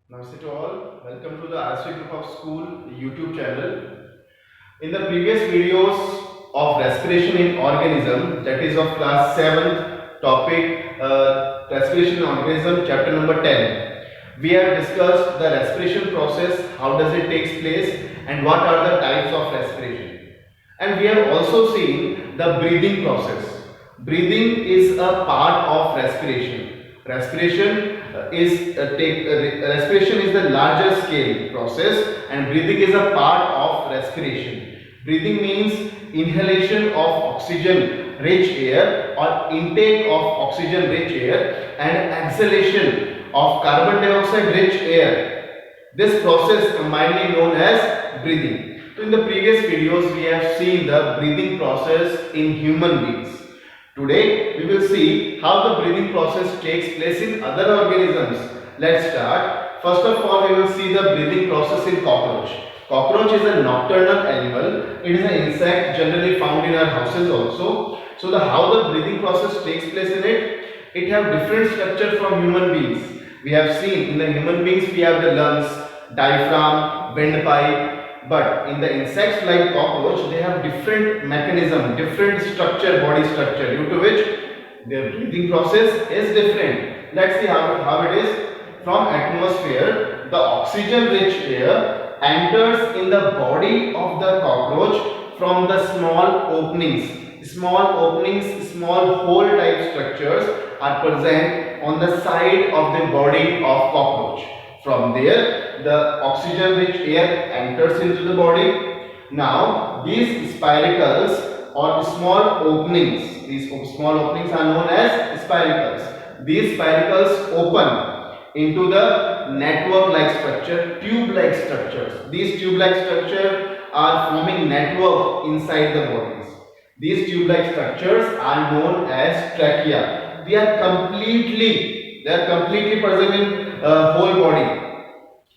Namaste to all. Welcome to the RSV Group of School YouTube channel. In the previous videos of respiration in organism, that is of class 7th topic, respiration in organism, chapter number 10, we have discussed the respiration process, how does it take place, and what are the types of respiration. And we have also seen the breathing process. Breathing is a part of respiration. Respiration is the larger scale process, and breathing is a part of respiration. Breathing means inhalation of oxygen rich air or intake of oxygen rich air and exhalation of carbon dioxide rich air. This process commonly known as breathing. So in the previous videos we have seen the breathing process in human beings. Today we will see how the breathing process takes place in other organisms. Let's start. First of all, we will see the breathing process in cockroach. Cockroach is a nocturnal animal. It is an insect generally found in our houses also. So how the breathing process takes place in it? It have different structure from human beings. We have seen in the human beings we have the lungs, diaphragm, windpipe. But in the insects like cockroach, they have different mechanism, different structure, body structure, due to which their breathing process is different. Let's see how it is. From atmosphere, the oxygen-rich air enters in the body of the cockroach from the small openings. Small hole type structures are present on the side of the body of cockroach. From there, the oxygen-rich air enters into the body. Now, these spiracles or small openings are known as spiracles. These spiracles open into the network-like structure, tube-like structures. These tube-like structures are forming network inside the bodies. These tube-like structures are known as trachea. They are completely present in whole body.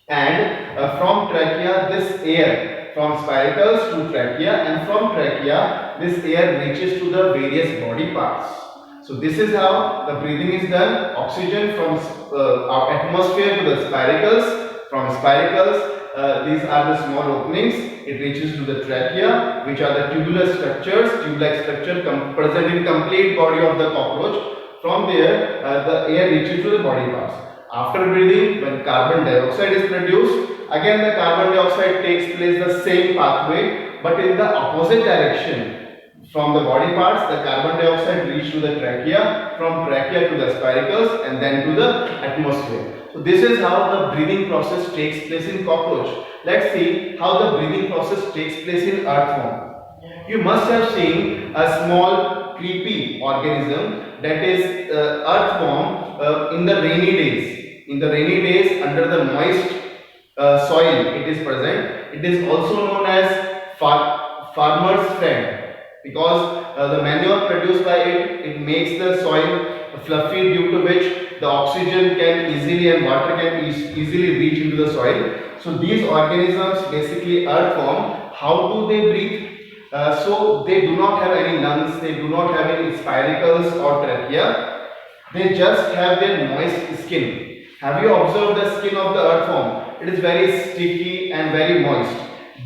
And from trachea, this air from spiracles to trachea, and from trachea, this air reaches to the various body parts. So this is how the breathing is done. Oxygen from our atmosphere to the spiracles. From spiracles, these are the small openings. It reaches to the trachea, which are the tubular structures, tube-like structure present in complete body of the cockroach. From there, the air reaches to the body parts. After breathing, when carbon dioxide is produced, again the carbon dioxide takes place the same pathway, but in the opposite direction. From the body parts, the carbon dioxide reaches to the trachea, from trachea to the spiracles, and then to the atmosphere. So this is how the breathing process takes place in cockroach. Let's see how the breathing process takes place in earthworm. You must have seen a small creepy organism, that is earthworm, in the rainy days. In the rainy days, under the moist soil, it is present. It is also known as farmer's friend, because the manure produced by it makes the soil fluffy, due to which the oxygen can easily and water can easily reach into the soil. So these organisms, basically earthworm, how do they breathe? So they do not have any lungs, they do not have any spiracles or trachea. They just have their moist skin. Have you observed the skin of the earthworm? It is very sticky and very moist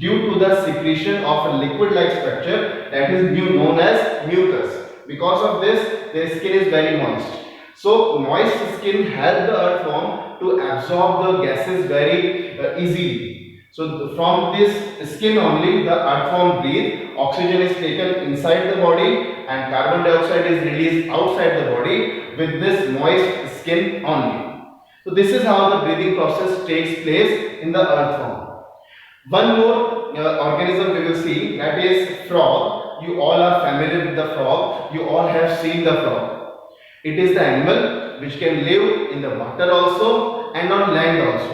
due to the secretion of a liquid-like structure that is known as mucus. Because of this, their skin is very moist. So moist skin help the earthworm to absorb the gases very easily. So from this skin only the earthworm breathe. Oxygen is taken inside the body and carbon dioxide is released outside the body with this moist skin only. So this is how the breathing process takes place in the earthworm. One more organism we will see, that is frog. You all are familiar with the frog. You all have seen the frog. It is the animal which can live in the water also and on land also.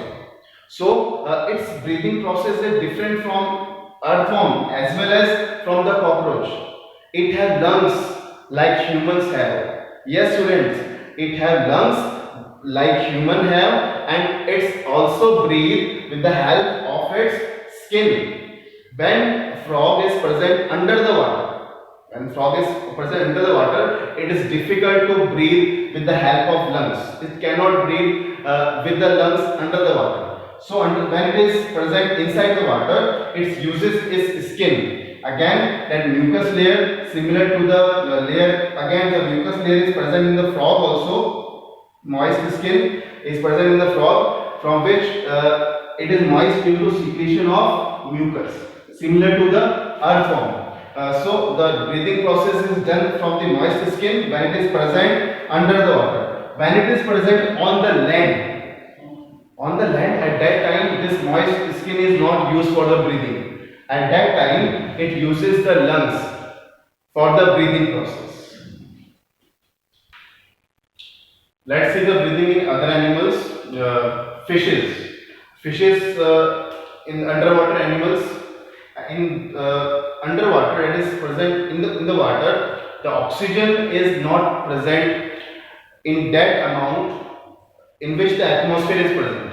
So its breathing process is different from earthworm as well as from the cockroach. It has lungs like humans have. Yes students, it has lungs like human have, and it's also breathe with the help of its skin. When frog is present under the water, When frog is present under the water, it is difficult to breathe with the help of lungs. It cannot breathe with the lungs under the water. So when it is present inside the water, it uses its skin. Again, that mucus layer similar to the layer. Again, the mucus layer is present in the frog also. Moist skin is present in the frog, from which it is moist due to secretion of mucus, similar to the earthworm. So the breathing process is done from the moist skin when it is present under the water. When it is present on the land, at that time this moist skin is not used for the breathing. At that time it uses the lungs for the breathing process. Let's see the breathing in other animals. Fishes. In underwater animals. In underwater, it is present in the water. The oxygen is not present in that amount in which the atmosphere is present.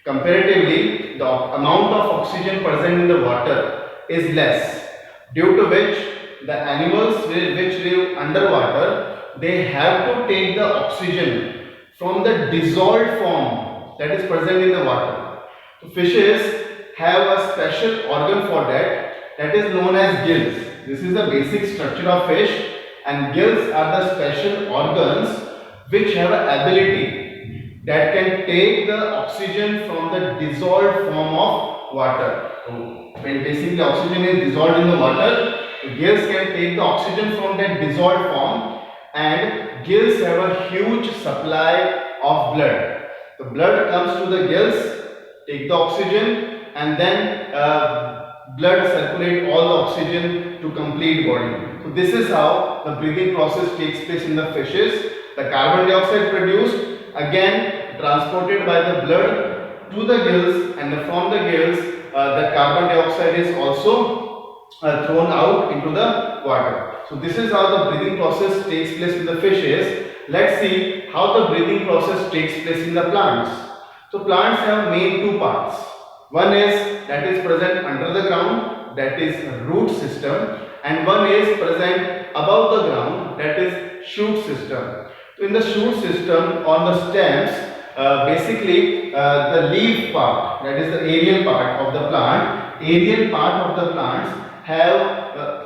Comparatively, the amount of oxygen present in the water is less, due to which the animals which live underwater, they have to take the oxygen from the dissolved form that is present in the water. So fishes have a special organ for that is known as gills. This is the basic structure of fish, and gills are the special organs which have an ability that can take the oxygen from the dissolved form of water. So when basically oxygen is dissolved in the water, the gills can take the oxygen from that dissolved form, and gills have a huge supply of blood. The blood comes to the gills, take the oxygen, and then blood circulate all the oxygen to complete body. So this is how the breathing process takes place in the fishes. The carbon dioxide produced again transported by the blood to the gills, and from the gills the carbon dioxide is also thrown out into the water. So this is how the breathing process takes place in the fishes. Let's see how the breathing process takes place in the plants. So plants have main two parts. One is that is present under the ground, that is root system, and one is present above the ground, that is shoot system. So in the shoot system, on the stems, basically the leaf part, that is the aerial part of the plant, aerial part of the plants have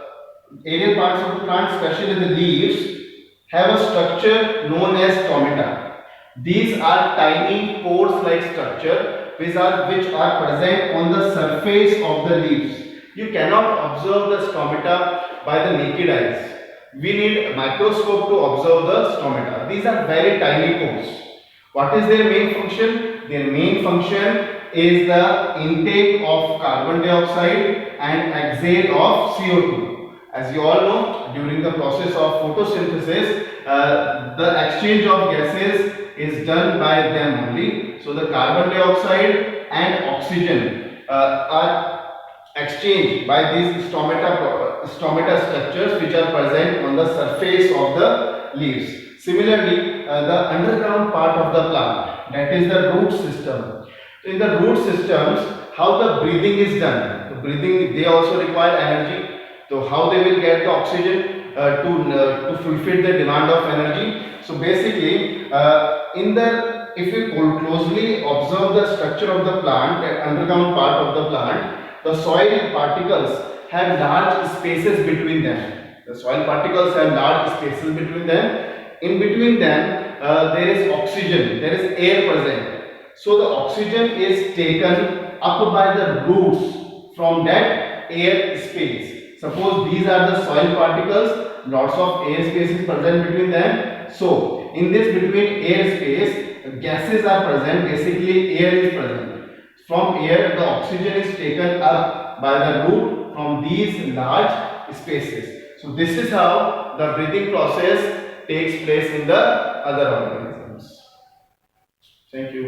aerial parts of the plant, especially the leaves, have a structure known as stomata. These are tiny pores-like structure which are present on the surface of the leaves. You cannot observe the stomata by the naked eyes. We need a microscope to observe the stomata. These are very tiny pores. What is their main function? Their main function is the intake of carbon dioxide and exhale of CO2. As you all know, during the process of photosynthesis, the exchange of gases is done by them only. So the carbon dioxide and oxygen are exchanged by these stomata structures which are present on the surface of the leaves. Similarly, the underground part of the plant, that is the root system. In the root systems, how the breathing is done? The breathing, they also require energy. So how they will get the oxygen to fulfill the demand of energy? So basically, if you closely observe the structure of the plant, the underground part of the plant, the soil particles have large spaces between them. The soil particles have large spaces between them. In between them, there is oxygen, there is air present. So the oxygen is taken up by the roots from that air space. Suppose these are the soil particles, lots of air space is present between them. So in this between air space, gases are present, basically air is present. From air, the oxygen is taken up by the root from these large spaces. So this is how the breathing process takes place in the other organisms. Thank you.